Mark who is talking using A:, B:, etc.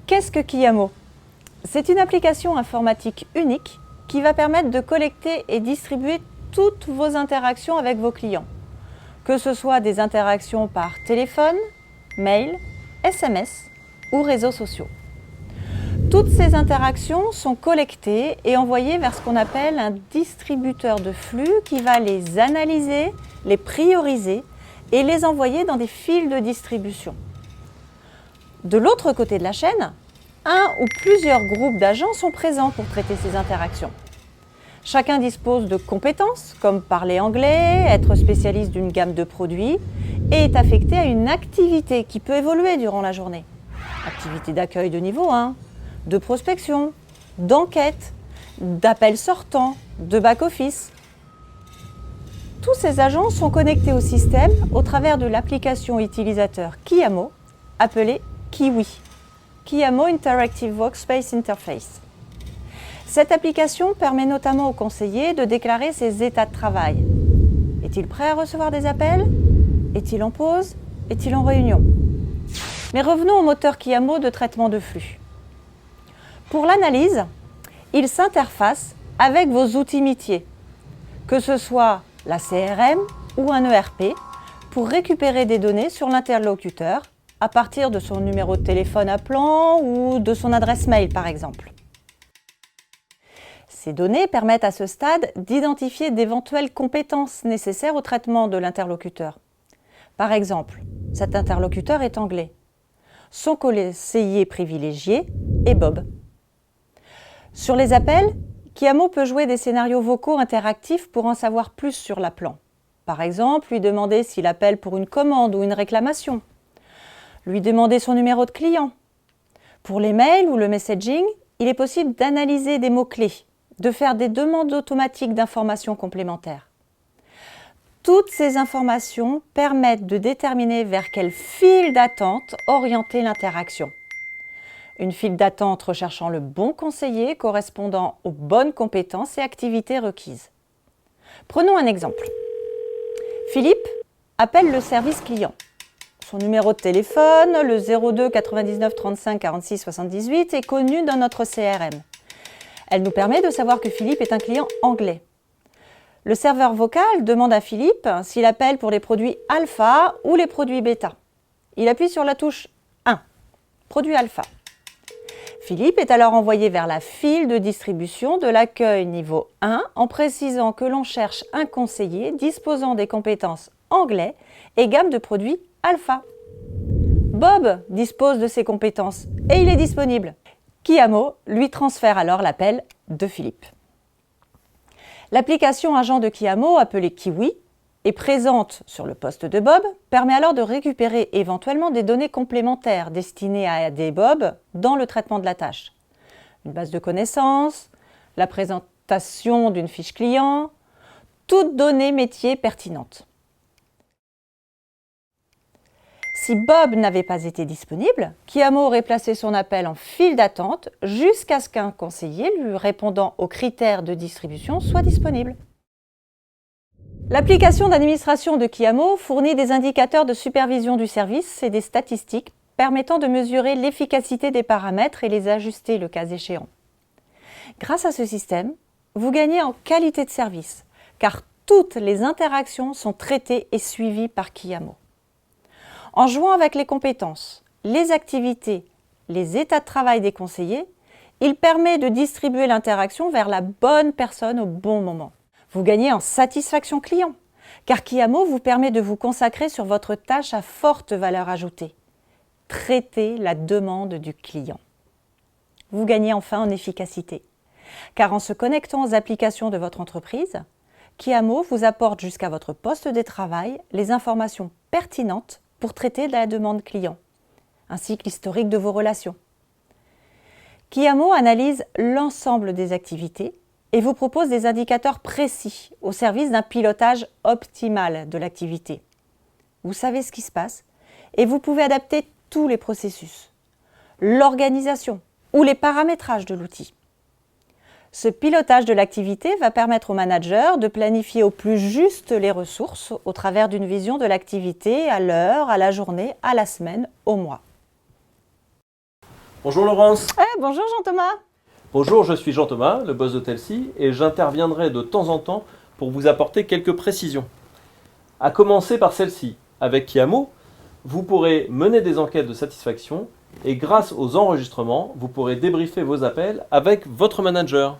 A: Qu'est-ce que Kiyamo? C'est une application informatique unique qui va permettre de collecter et distribuer toutes vos interactions avec vos clients, que ce soit des interactions par téléphone, mail, SMS ou réseaux sociaux. Toutes ces interactions sont collectées et envoyées vers ce qu'on appelle un distributeur de flux qui va les analyser, les prioriser et les envoyer dans des fils de distribution. De l'autre côté de la chaîne, un ou plusieurs groupes d'agents sont présents pour traiter ces interactions. Chacun dispose de compétences comme parler anglais, être spécialiste d'une gamme de produits et est affecté à une activité qui peut évoluer durant la journée. Activité d'accueil de niveau 1, de prospection, d'enquête, d'appels sortants, de back-office. Tous ces agents sont connectés au système au travers de l'application utilisateur Kiyamo, appelée Kiwi, Kiyamo Interactive Workspace Interface. Cette application permet notamment aux conseillers de déclarer ses états de travail. Est-il prêt à recevoir des appels? Est-il en pause? Est-il en réunion? Mais revenons au moteur Kiyamo de traitement de flux. Pour l'analyse, il s'interface avec vos outils métiers, que ce soit la CRM ou un ERP, pour récupérer des données sur l'interlocuteur à partir de son numéro de téléphone appelant ou de son adresse mail par exemple. Ces données permettent à ce stade d'identifier d'éventuelles compétences nécessaires au traitement de l'interlocuteur. Par exemple, cet interlocuteur est anglais. Son conseiller privilégié est Bob. Sur les appels, Kiyamo peut jouer des scénarios vocaux interactifs pour en savoir plus sur l'appelant. Par exemple, lui demander s'il appelle pour une commande ou une réclamation. Lui demander son numéro de client. Pour les mails ou le messaging, il est possible d'analyser des mots-clés, de faire des demandes automatiques d'informations complémentaires. Toutes ces informations permettent de déterminer vers quelle file d'attente orienter l'interaction. Une file d'attente recherchant le bon conseiller correspondant aux bonnes compétences et activités requises. Prenons un exemple. Philippe appelle le service client. Son numéro de téléphone, le 02 99 35 46 78, est connu dans notre CRM. Elle nous permet de savoir que Philippe est un client anglais. Le serveur vocal demande à Philippe s'il appelle pour les produits alpha ou les produits bêta. Il appuie sur la touche 1, produit alpha. Philippe est alors envoyé vers la file de distribution de l'accueil niveau 1 en précisant que l'on cherche un conseiller disposant des compétences anglais et gamme de produits alpha. Bob dispose de ces compétences et il est disponible. Kiyamo lui transfère alors l'appel de Philippe. L'application agent de Kiyamo, appelée Kiwi, et présente sur le poste de Bob, permet alors de récupérer éventuellement des données complémentaires destinées à aider Bob dans le traitement de la tâche. Une base de connaissances, la présentation d'une fiche client, toutes données métiers pertinentes. Si Bob n'avait pas été disponible, Kiyamo aurait placé son appel en file d'attente jusqu'à ce qu'un conseiller lui répondant aux critères de distribution soit disponible. L'application d'administration de Kiyamo fournit des indicateurs de supervision du service et des statistiques permettant de mesurer l'efficacité des paramètres et les ajuster le cas échéant. Grâce à ce système, vous gagnez en qualité de service, car toutes les interactions sont traitées et suivies par Kiyamo. En jouant avec les compétences, les activités, les états de travail des conseillers, il permet de distribuer l'interaction vers la bonne personne au bon moment. Vous gagnez en satisfaction client, car Kiyamo vous permet de vous consacrer sur votre tâche à forte valeur ajoutée. Traiter la demande du client. Vous gagnez enfin en efficacité, car en se connectant aux applications de votre entreprise, Kiyamo vous apporte jusqu'à votre poste de travail les informations pertinentes pour traiter de la demande client, ainsi que l'historique de vos relations. Kiyamo analyse l'ensemble des activités et vous propose des indicateurs précis au service d'un pilotage optimal de l'activité. Vous savez ce qui se passe et vous pouvez adapter tous les processus, l'organisation ou les paramétrages de l'outil. Ce pilotage de l'activité va permettre au manager de planifier au plus juste les ressources au travers d'une vision de l'activité à l'heure, à la journée, à la semaine, au mois.
B: Bonjour Laurence.
A: Bonjour Jean-Thomas.
B: Bonjour, je suis Jean-Thomas, le boss de Telsi, et j'interviendrai de temps en temps pour vous apporter quelques précisions. À commencer par celle-ci. Avec Kiamo, vous pourrez mener des enquêtes de satisfaction et grâce aux enregistrements, vous pourrez débriefer vos appels avec votre manager.